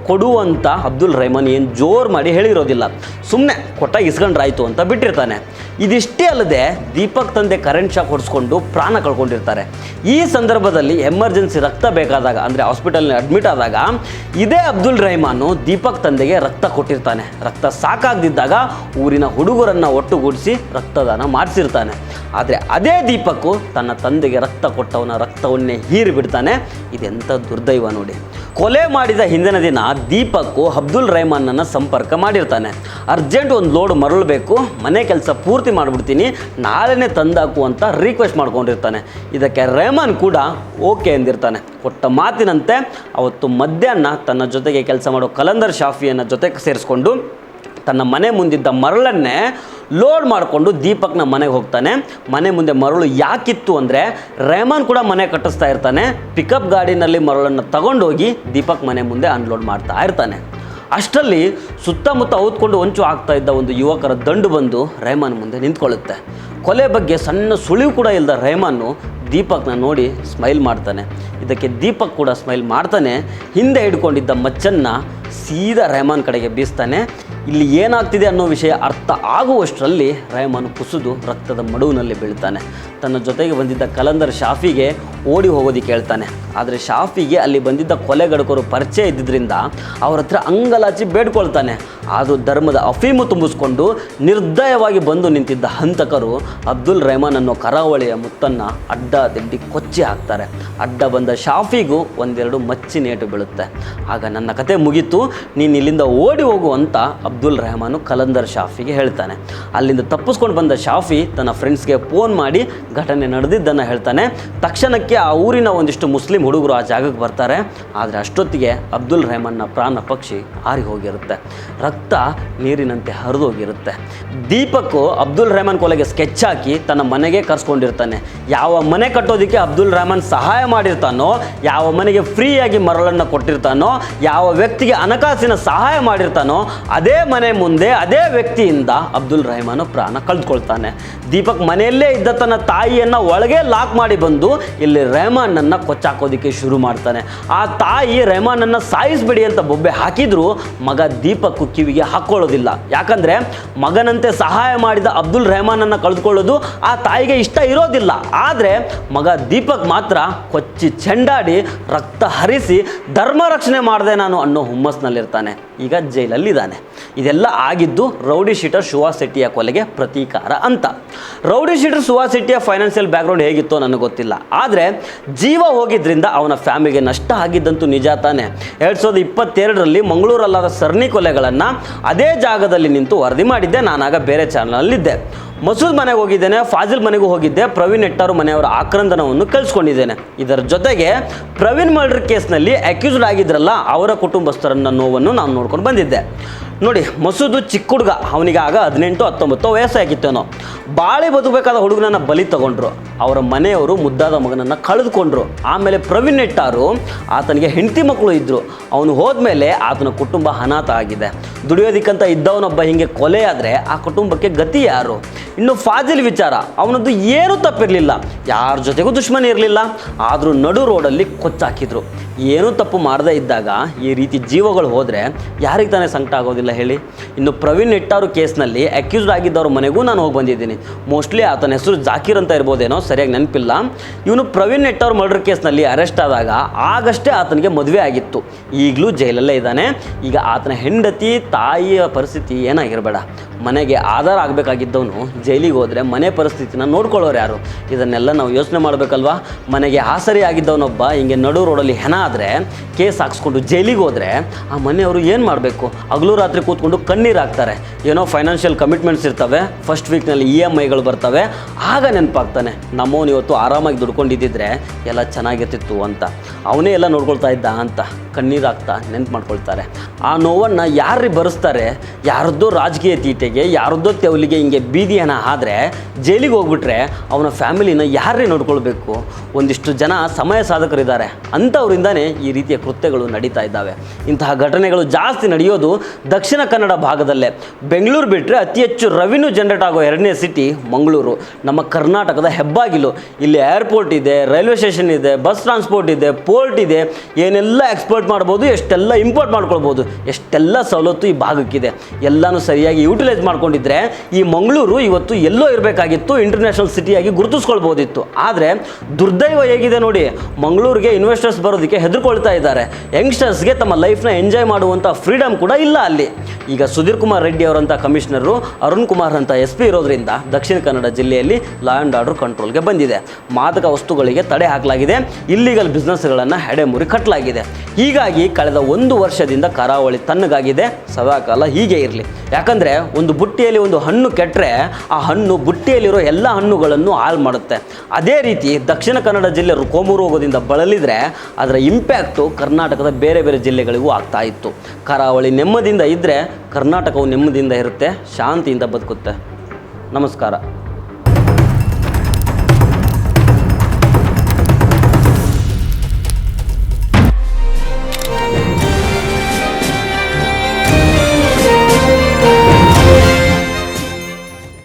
ಕೊಡು ಅಂತ ಅಬ್ದುಲ್ ರೆಹಮಾನ್ ಏನು ಜೋರು ಮಾಡಿ ಹೇಳಿರೋದಿಲ್ಲ. ಸುಮ್ಮನೆ ಕೊಟ್ಟಾಗ ಇಸ್ಕೊಂಡ್ರಾಯ್ತು ಅಂತ ಬಿಟ್ಟಿರ್ತಾನೆ. ಇದಿಷ್ಟೇ ಅಲ್ಲದೆ ದೀಪಕ್ ತಂದೆ ಕರೆಂಟ್ ಶಾಕ್ ಹೊಡೆಸ್ಕೊಂಡು ಪ್ರಾಣ ಕಳ್ಕೊಂಡಿರ್ತಾರೆ. ಈ ಸಂದರ್ಭದಲ್ಲಿ ಎಮರ್ಜೆನ್ಸಿ ರಕ್ತ ಬೇಕಾದಾಗ, ಅಂದರೆ ಹಾಸ್ಪಿಟಲ್ನಲ್ಲಿ ಅಡ್ಮಿಟ್ ಆದಾಗ ಇದೇ ಅಬ್ದುಲ್ ರೆಹಮಾನು ದೀಪಕ್ ತಂದೆಗೆ ರಕ್ತ ಕೊಟ್ಟಿರ್ತಾನೆ. ರಕ್ತ ಸಾಕಾಗದಿದ್ದಾಗ ಊರಿನ ಹುಡುಗರನ್ನು ಒಟ್ಟುಗೂಡಿಸಿ ರಕ್ತದಾನ ಮಾಡಿಸಿರ್ತಾನೆ. ಆದರೆ ಅದೇ ದೀಪಕ್ಕು ತನ್ನ ತಂದೆಗೆ ರಕ್ತ ಕೊಟ್ಟವನ ರಕ್ತವನ್ನೇ ಹೀರಿ ಬಿಡ್ತಾನೆ. ಇದೆಂಥ ದುರ್ದೈವ ನೋಡಿ. ಕೊಲೆ ಮಾಡಿದ ಹಿಂದಿನ ದಿನ ದೀಪಕ್ಕು ಅಬ್ದುಲ್ ರೆಹಮಾನನ್ನು ಸಂಪರ್ಕ ಮಾಡಿರ್ತಾನೆ. ಅರ್ಜೆಂಟ್ ಒಂದು ಲೋಡ್ ಮರಳು ಬೇಕು, ಮನೆ ಕೆಲಸ ಪೂರ್ತಿ ಮಾಡಿಬಿಡ್ತೀನಿ, ನಾಳೆನೇ ತಂದಾಕು ಅಂತ ರಿಕ್ವೆಸ್ಟ್ ಮಾಡ್ಕೊಂಡಿರ್ತಾನೆ. ಇದಕ್ಕೆ ರೆಹಮಾನ್ ಕೂಡ ಓಕೆ ಎಂದಿರ್ತಾನೆ. ಕೊಟ್ಟ ಮಾತಿನಂತೆ ಅವತ್ತು ಮಧ್ಯಾಹ್ನ ತನ್ನ ಜೊತೆಗೆ ಕೆಲಸ ಮಾಡೋ ಕಲಂದರ್ ಶಾಫಿಯನ್ನು ಜೊತೆಗೆ ಸೇರಿಸ್ಕೊಂಡು ತನ್ನ ಮನೆ ಮುಂದಿದ್ದ ಮರಳನ್ನೇ ಲೋಡ್ ಮಾಡಿಕೊಂಡು ದೀಪಕ್ನ ಮನೆಗೆ ಹೋಗ್ತಾನೆ. ಮನೆ ಮುಂದೆ ಮರಳು ಯಾಕಿತ್ತು ಅಂದರೆ ರೆಹಮಾನ್ ಕೂಡ ಮನೆ ಕಟ್ಟಿಸ್ತಾ ಇರ್ತಾನೆ. ಪಿಕಪ್ ಗಾಡಿನಲ್ಲಿ ಮರಳನ್ನು ತಗೊಂಡೋಗಿ ದೀಪಕ್ ಮನೆ ಮುಂದೆ ಅನ್ಲೋಡ್ ಮಾಡ್ತಾ ಇರ್ತಾನೆ. ಅಷ್ಟರಲ್ಲಿ ಸುತ್ತಮುತ್ತ ಔತ್ಕೊಂಡು ಹೊಂಚು ಆಗ್ತಾ ಇದ್ದ ಒಂದು ಯುವಕರ ದಂಡು ಬಂದು ರೆಹಮಾನ್ ಮುಂದೆ ನಿಂತ್ಕೊಳ್ಳುತ್ತೆ. ಕೊಲೆ ಬಗ್ಗೆ ಸಣ್ಣ ಸುಳಿವು ಕೂಡ ಇಲ್ಲದ ರೆಹಮಾನು ದೀಪಕ್ನ ನೋಡಿ ಸ್ಮೈಲ್ ಮಾಡ್ತಾನೆ. ಇದಕ್ಕೆ ದೀಪಕ್ ಕೂಡ ಸ್ಮೈಲ್ ಮಾಡ್ತಾನೆ. ಹಿಂದೆ ಹಿಡ್ಕೊಂಡಿದ್ದ ಮಚ್ಚನ್ನು ಸೀದಾ ರೆಹಮಾನ್ ಕಡೆಗೆ ಬೀಸ್ತಾನೆ. ಇಲ್ಲಿ ಏನಾಗ್ತಿದೆ ಅನ್ನೋ ವಿಷಯ ಅರ್ಥ ಆಗುವಷ್ಟರಲ್ಲಿ ರೆಹಮಾನ್ ಕುಸಿದು ರಕ್ತದ ಮಡುವಿನಲ್ಲಿ ಬೀಳ್ತಾನೆ. ತನ್ನ ಜೊತೆಗೆ ಬಂದಿದ್ದ ಕಲಂದರ್ ಶಾಫಿಗೆ ಓಡಿ ಹೋಗೋದಕ್ಕೆ ಹೇಳ್ತಾನೆ. ಆದರೆ ಶಾಫಿಗೆ ಅಲ್ಲಿ ಬಂದಿದ್ದ ಕೊಲೆಗಡಕರು ಪರಿಚಯ ಇದ್ದಿದ್ದರಿಂದ ಅವ್ರ ಹತ್ರ ಅಂಗಲಾಚಿ ಬೇಡ್ಕೊಳ್ತಾನೆ. ಆದರೂ ಧರ್ಮದ ಅಫೀಮು ತುಂಬಿಸ್ಕೊಂಡು ನಿರ್ದಯವಾಗಿ ಬಂದು ನಿಂತಿದ್ದ ಹಂತಕರು ಅಬ್ದುಲ್ ರೆಹಮಾನ್ ಅನ್ನೋ ಕರಾವಳಿಯ ಮುತ್ತನ್ನು ಅಡ್ಡ ದಿಡ್ಡಿ ಕೊಚ್ಚಿ ಹಾಕ್ತಾರೆ. ಅಡ್ಡ ಬಂದ ಶಾಫಿಗೂ ಒಂದೆರಡು ಮಚ್ಚಿನೇಟು ಬೀಳುತ್ತೆ. ಆಗ ನನ್ನ ಕತೆ ಮುಗೀತು, ನೀನು ಇಲ್ಲಿಂದ ಓಡಿ ಹೋಗು ಅಂತ ಅಬ್ದುಲ್ ರೆಹಮಾನು ಕಲಂದರ್ ಶಾಫಿಗೆ ಹೇಳ್ತಾನೆ. ಅಲ್ಲಿಂದ ತಪ್ಪಿಸ್ಕೊಂಡು ಬಂದ ಶಾಫಿ ತನ್ನ ಫ್ರೆಂಡ್ಸ್ಗೆ ಫೋನ್ ಮಾಡಿ ಘಟನೆ ನಡೆದಿದ್ದನ್ನು ಹೇಳ್ತಾನೆ. ತಕ್ಷಣಕ್ಕೆ ಆ ಊರಿನ ಒಂದಿಷ್ಟು ಮುಸ್ಲಿಂ ಹುಡುಗರು ಆ ಜಾಗಕ್ಕೆ ಬರ್ತಾರೆ. ಆದರೆ ಅಷ್ಟೊತ್ತಿಗೆ ಅಬ್ದುಲ್ ರೆಹಮಾನ್ನ ಪ್ರಾಣ ಪಕ್ಷಿ ಹಾರಿ ಹೋಗಿರುತ್ತೆ. ರಕ್ತ ನೀರಿನಂತೆ ಹರಿದೋಗಿರುತ್ತೆ. ದೀಪಕ್ಕು ಅಬ್ದುಲ್ ರೆಹಮಾನ್ ಕೊಲೆಗೆ ಸ್ಕೆಚ್ ಹಾಕಿ ತನ್ನ ಮನೆಗೆ ಕರ್ಸ್ಕೊಂಡಿರ್ತಾನೆ. ಯಾವ ಮನೆ ಕಟ್ಟೋದಕ್ಕೆ ಅಬ್ದುಲ್ ರೆಹಮಾನ್ ಸಹಾಯ ಮಾಡಿರ್ತಾನೋ, ಯಾವ ಮನೆಗೆ ಫ್ರೀಯಾಗಿ ಮರಳನ್ನು ಕೊಟ್ಟಿರ್ತಾನೋ, ಯಾವ ವ್ಯಕ್ತಿಗೆ ಹಣಕಾಸಿನ ಸಹಾಯ ಮಾಡಿರ್ತಾನೋ ಅದೇ ಮನೆ ಮುಂದೆ ಅದೇ ವ್ಯಕ್ತಿಯಿಂದ ಅಬ್ದುಲ್ ರೆಹಮಾನು ಪ್ರಾಣ ಕಳೆದುಕೊಳ್ತಾನೆ. ದೀಪಕ್ ಮನೆಯಲ್ಲೇ ಇದ್ದ ತನ್ನ ತಾಯಿಯನ್ನು ಒಳಗೆ ಲಾಕ್ ಮಾಡಿ ಬಂದು ಇಲ್ಲಿ ರೆಹಮಾನನ್ನು ಕೊಚ್ಚಾಕೋದಕ್ಕೆ ಶುರು ಮಾಡ್ತಾನೆ. ಆ ತಾಯಿ ರೆಹಮಾನನ್ನು ಸಾಯಿಸ್ಬಿಡಿ ಅಂತ ಬೊಬ್ಬೆ ಹಾಕಿದ್ರು ಮಗ ದೀಪಕ್ಕು ಕಿವಿಗೆ ಹಾಕ್ಕೊಳ್ಳೋದಿಲ್ಲ. ಯಾಕಂದರೆ ಮಗನಂತೆ ಸಹಾಯ ಮಾಡಿದ ಅಬ್ದುಲ್ ರೆಹಮಾನನ್ನು ಕಳೆದುಕೊಳ್ಳೋದು ಆ ತಾಯಿಗೆ ಇಷ್ಟ ಇರೋದಿಲ್ಲ. ಆದರೆ ಮಗ ದೀಪಕ್ ಮಾತ್ರ ಕೊಚ್ಚಿ ಚೆಂಡಾಡಿ ರಕ್ತ ಹರಿಸಿ ಧರ್ಮ ರಕ್ಷಣೆ ಮಾಡಿದೆ ನಾನು ಅನ್ನೋ ಹುಮ್ಮಸ್ನಲ್ಲಿ ವಾಸ್ನಲ್ಲಿರ್ತಾನೆ, ಈಗ ಜೈಲಲ್ಲಿದ್ದಾನೆ. ಇದೆಲ್ಲ ಆಗಿದ್ದು ರೌಡಿ ಶೀಟರ್ ಸುಹಾಸ್ ಶೆಟ್ಟಿಯ ಕೊಲೆಗೆ ಪ್ರತೀಕಾರ ಅಂತ. ರೌಡಿ ಶೀಟರ್ ಸುಹಾಸ್ ಶೆಟ್ಟಿಯ ಫೈನಾನ್ಷಿಯಲ್ ಬ್ಯಾಕ್ಗ್ರೌಂಡ್ ಹೇಗಿತ್ತೋ ನನಗೆ ಗೊತ್ತಿಲ್ಲ, ಆದರೆ ಜೀವ ಹೋಗಿದ್ದರಿಂದ ಅವನ ಫ್ಯಾಮಿಲಿಗೆ ನಷ್ಟ ಆಗಿದ್ದಂತೂ ನಿಜ ತಾನೆ. 2022ರಲ್ಲಿ ಮಂಗಳೂರಲ್ಲಾದ ಸರಣಿ ಕೊಲೆಗಳನ್ನು ಅದೇ ಜಾಗದಲ್ಲಿ ನಿಂತು ವರದಿ ಮಾಡಿದ್ದೆ. ನಾನಾಗ ಬೇರೆ ಚಾನಲಲ್ಲಿದ್ದೆ. ಮಸೂದ್ ಮನೆಗೆ ಹೋಗಿದ್ದೇನೆ, ಫಾಜಿಲ್ ಮನೆಗೂ ಹೋಗಿದ್ದೆ, ಪ್ರವೀಣ್ ನೆಟ್ಟಾರು ಮನೆಯವರ ಆಕ್ರಂದನವನ್ನು ಕೇಳಿಸ್ಕೊಂಡಿದ್ದೇನೆ. ಇದರ ಜೊತೆಗೆ ಪ್ರವೀಣ್ ಮರ್ಡರ್ ಕೇಸ್ನಲ್ಲಿ ಅಕ್ಯೂಸ್ಡ್ ಆಗಿದ್ರಲ್ಲ ಅವರ ಕುಟುಂಬಸ್ಥರನ್ನ ನೋವನ್ನು ನಾನು ನೋಡ್ಕೊಂಡು ಬಂದಿದ್ದೆ. ನೋಡಿ, ಮಸೂದು ಚಿಕ್ಕ ಹುಡುಗ, ಅವನಿಗೆ ಆಗ 18-19 ವಯಸ್ಸಾಗಿತ್ತೇನೋ. ಬಾಳೆ ಬದುಕಬೇಕಾದ ಹುಡುಗನನ್ನು ಬಲಿ ತಗೊಂಡ್ರು. ಅವರ ಮನೆಯವರು ಮುದ್ದಾದ ಮಗನನ್ನು ಕಳೆದುಕೊಂಡ್ರು. ಆಮೇಲೆ ಪ್ರವೀಣ್ ನೆಟ್ಟಾರು ಆತನಿಗೆ ಹೆಂಡತಿ ಮಕ್ಕಳು ಇದ್ದರು. ಅವನು ಹೋದ್ಮೇಲೆ ಆತನ ಕುಟುಂಬ ಅನಾಥ ಆಗಿದೆ. ದುಡಿಯೋದಕ್ಕಂತ ಇದ್ದವನೊಬ್ಬ ಹೀಗೆ ಕೊಲೆ ಆದರೆ ಆ ಕುಟುಂಬಕ್ಕೆ ಗತಿ ಯಾರು? ಇನ್ನು ಫಾಜಿಲ್ ವಿಚಾರ, ಅವನದ್ದು ಏನೂ ತಪ್ಪಿರಲಿಲ್ಲ, ಯಾರ ಜೊತೆಗೂ ದುಶ್ಮನಿ ಇರಲಿಲ್ಲ, ಆದರೂ ನಡು ರೋಡಲ್ಲಿ ಕೊಚ್ಚಾಕಿದ್ರು. ಏನೂ ತಪ್ಪು ಮಾಡದೇ ಇದ್ದಾಗ ಈ ರೀತಿ ಜೀವಗಳು ಹೋದರೆ ಯಾರಿಗೆ ತಾನೇ ಸಂಕಟ ಆಗೋದಿಲ್ಲ ಹೇಳಿ. ಇನ್ನು ಪ್ರವೀಣ್ ನೆಟ್ಟಾರು ಕೇಸ್ನಲ್ಲಿ ಅಕ್ಯೂಸ್ಡ್ ಆಗಿದ್ದವ್ರ ಮನೆಗೂ ನಾನು ಹೋಗಿ ಬಂದಿದ್ದೀನಿ. ಮೋಸ್ಟ್ಲಿ ಆತನ ಹೆಸರು ಜಾಕೀರ್ ಅಂತ ಇರ್ಬೋದೇನೋ, ಸರಿಯಾಗಿ ನೆನಪಿಲ್ಲ. ಇವನು ಪ್ರವೀಣ್ ನೆಟ್ಟಾರು ಮರ್ಡರ್ ಕೇಸ್ನಲ್ಲಿ ಅರೆಸ್ಟ್ ಆದಾಗ ಆಗಷ್ಟೇ ಆತನಿಗೆ ಮದುವೆ ಆಗಿತ್ತು. ಈಗಲೂ ಜೈಲಲ್ಲೇ ಇದ್ದಾನೆ. ಈಗ ಆತನ ಹೆಂಡತಿ ತಾಯಿಯ ಪರಿಸ್ಥಿತಿ ಏನಾಗಿರಬೇಡ. ಮನೆಗೆ ಆಧಾರ ಆಗಬೇಕಾಗಿದ್ದವನು ಜೈಲಿಗೆ ಹೋದರೆ ಮನೆ ಪರಿಸ್ಥಿತಿನ ನೋಡ್ಕೊಳ್ಳೋರು ಯಾರು? ಇದನ್ನೆಲ್ಲ ನಾವು ಯೋಚನೆ ಮಾಡಬೇಕಲ್ವಾ. ಮನೆಗೆ ಆಸರಿ ಆಗಿದ್ದವನೊಬ್ಬ ಹಿಂಗೆ ನಡು ರೋಡಲ್ಲಿ ಹೆಣ ಆದರೆ ಕೇಸ್ ಹಾಕ್ಸ್ಕೊಂಡು ಜೈಲಿಗೆ ಹೋದರೆ ಆ ಮನೆಯವರು ಏನು ಮಾಡಬೇಕು? ಹಗಲು ರಾತ್ರಿ ಕೂತ್ಕೊಂಡು ಕಣ್ಣೀರು ಹಾಕ್ತಾರೆ. ಏನೋ ಫೈನಾನ್ಷಿಯಲ್ ಕಮಿಟ್ಮೆಂಟ್ಸ್ ಇರ್ತವೆ, ಫಸ್ಟ್ ವೀಕ್ನಲ್ಲಿ EMIಗಳು ಬರ್ತವೆ. ಆಗ ನೆನಪಾಗ್ತಾನೆ, ನಮ್ಮವನು ಇವತ್ತು ಆರಾಮಾಗಿ ದುಡ್ಕೊಂಡಿದ್ದಿದ್ರೆ ಎಲ್ಲ ಚೆನ್ನಾಗಿರ್ತಿತ್ತು ಅಂತ. ಅವನೇ ಎಲ್ಲ ನೋಡ್ಕೊಳ್ತಾ ಇದ್ದ ಅಂತ ಕಣ್ಣೀರು ಹಾಕ್ತಾ ನೆನ್ಪು ಮಾಡ್ಕೊಳ್ತಾರೆ. ಆ ನೋವನ್ನು ಯಾರು ಬರೆಸ್ತಾರೆ? ಯಾರದ್ದೋ ರಾಜಕೀಯ ತೀಟೆಗೆ, ಯಾರದ್ದೋ ತೆವಲಿಗೆ ಹಿಂಗೆ ಬೀದಿ ಹಣ ಆದರೆ ಜೈಲಿಗೆ ಹೋಗ್ಬಿಟ್ರೆ ಅವನ ಫ್ಯಾಮಿಲಿನ ಯಾರೇ ನೋಡ್ಕೊಳ್ಬೇಕು? ಒಂದಿಷ್ಟು ಜನ ಸಮಯ ಸಾಧಕರಿದ್ದಾರೆ, ಅಂಥವರಿಂದನೇ ಈ ರೀತಿಯ ಕೃತ್ಯಗಳು ನಡೀತಾ ಇದ್ದಾವೆ. ಇಂತಹ ಘಟನೆಗಳು ಜಾಸ್ತಿ ನಡೆಯೋದು ದಕ್ಷಿಣ ಕನ್ನಡ ಭಾಗದಲ್ಲೇ. ಬೆಂಗಳೂರು ಬಿಟ್ಟರೆ ಅತಿ ಹೆಚ್ಚು ರೆವಿನ್ಯೂ ಜನರೇಟ್ ಆಗೋ 2ನೇ ಸಿಟಿ ಮಂಗಳೂರು. ನಮ್ಮ ಕರ್ನಾಟಕದ ಹೆಬ್ಬಾಗಿಲು. ಇಲ್ಲಿ ಏರ್ಪೋರ್ಟ್ ಇದೆ, ರೈಲ್ವೆ ಸ್ಟೇಷನ್ ಇದೆ, ಬಸ್ ಟ್ರಾನ್ಸ್ಪೋರ್ಟ್ ಇದೆ, ಪೋರ್ಟ್ ಇದೆ. ಏನೆಲ್ಲ ಎಕ್ಸ್ಪೋರ್ಟ್ ಮಾಡ್ಬೋದು, ಎಷ್ಟೆಲ್ಲ ಇಂಪೋರ್ಟ್ ಮಾಡ್ಕೊಳ್ಬೋದು, ಎಷ್ಟೆಲ್ಲ ಸವಲತ್ತು ಈ ಭಾಗಕ್ಕಿದೆ. ಎಲ್ಲನೂ ಸರಿಯಾಗಿ ಯೂಟಿಲೈಸ್ ಮಾಡ್ಕೊಂಡಿದ್ರೆ ಈ ಮಂಗಳೂರು ಇವತ್ತು ಎಲ್ಲೋ ಇರಬೇಕಾಗಿತ್ತು, ಇಂಟರ್ನ್ಯಾಷನಲ್ ಸಿಟಿಯಾಗಿ ಗುರುತಿಸ್ಕೊಳ್ಬೋದಿತ್ತು. ಆದರೆ ದುರ್ದೈವ ಹೇಗಿದೆ ನೋಡಿ, ಮಂಗಳೂರಿಗೆ ಇನ್ವೆಸ್ಟರ್ಸ್ ಬರೋದಕ್ಕೆ ಹೆದರ್ಕೊಳ್ತಾ ಇದ್ದಾರೆ. ಯಂಗ್ಸ್ಟರ್ಸ್ಗೆ ತಮ್ಮ ಲೈಫ್ನ ಎಂಜಾಯ್ ಮಾಡುವಂಥ ಫ್ರೀಡಮ್ ಕೂಡ ಇಲ್ಲ ಅಲ್ಲಿ. ಈಗ ಸುಧೀರ್ ಕುಮಾರ್ ರೆಡ್ಡಿ ಅವರಂಥ ಕಮಿಷನರು, ಅರುಣ್ ಕುಮಾರ್ ಅಂತ SP ಇರೋದ್ರಿಂದ ದಕ್ಷಿಣ ಕನ್ನಡ ಜಿಲ್ಲೆಯಲ್ಲಿ ಲಾ ಆ್ಯಂಡ್ ಆರ್ಡರ್ ಕಂಟ್ರೋಲ್ಗೆ ಬಂದಿದೆ. ಮಾದಕ ವಸ್ತುಗಳಿಗೆ ತಡೆ ಹಾಕಲಾಗಿದೆ, ಇಲ್ಲಿಗಲ್ ಬಿಸ್ನೆಸ್ಗಳನ್ನು ಹೆಡೆಮುರಿ ಕಟ್ಟಲಾಗಿದೆ. ಹೀಗಾಗಿ ಕಳೆದ 1 ವರ್ಷದಿಂದ ಕರಾವಳಿ ತಣ್ಣಗಾಗಿದೆ. ಸದಾಕಾಲ ಹೀಗೆ ಇರಲಿ. ಯಾಕಂದರೆ ಒಂದು ಬುಟ್ಟಿಯಲ್ಲಿ ಒಂದು ಹಣ್ಣು ಕೆಟ್ಟರೆ ಆ ಹಣ್ಣು ಬುಟ್ಟಿಯಲ್ಲಿರೋ ಎಲ್ಲ ಹಣ್ಣುಗಳನ್ನು ಹಾಳು ಮಾಡುತ್ತೆ. ಅದೇ ರೀತಿ ದಕ್ಷಿಣ ಕನ್ನಡ ಜಿಲ್ಲೆ ಕೋಮು ರೋಗದಿಂದ ಬಳಲಿದರೆ ಅದರ ಇಂಪ್ಯಾಕ್ಟು ಕರ್ನಾಟಕದ ಬೇರೆ ಬೇರೆ ಜಿಲ್ಲೆಗಳಿಗೂ ಆಗ್ತಾ ಇತ್ತು. ಕರಾವಳಿ ನೆಮ್ಮದಿಯಿಂದ ಇದ್ದರೆ ಕರ್ನಾಟಕವು ನೆಮ್ಮದಿಯಿಂದ ಇರುತ್ತೆ, ಶಾಂತಿಯಿಂದ ಬದುಕುತ್ತೆ. ನಮಸ್ಕಾರ.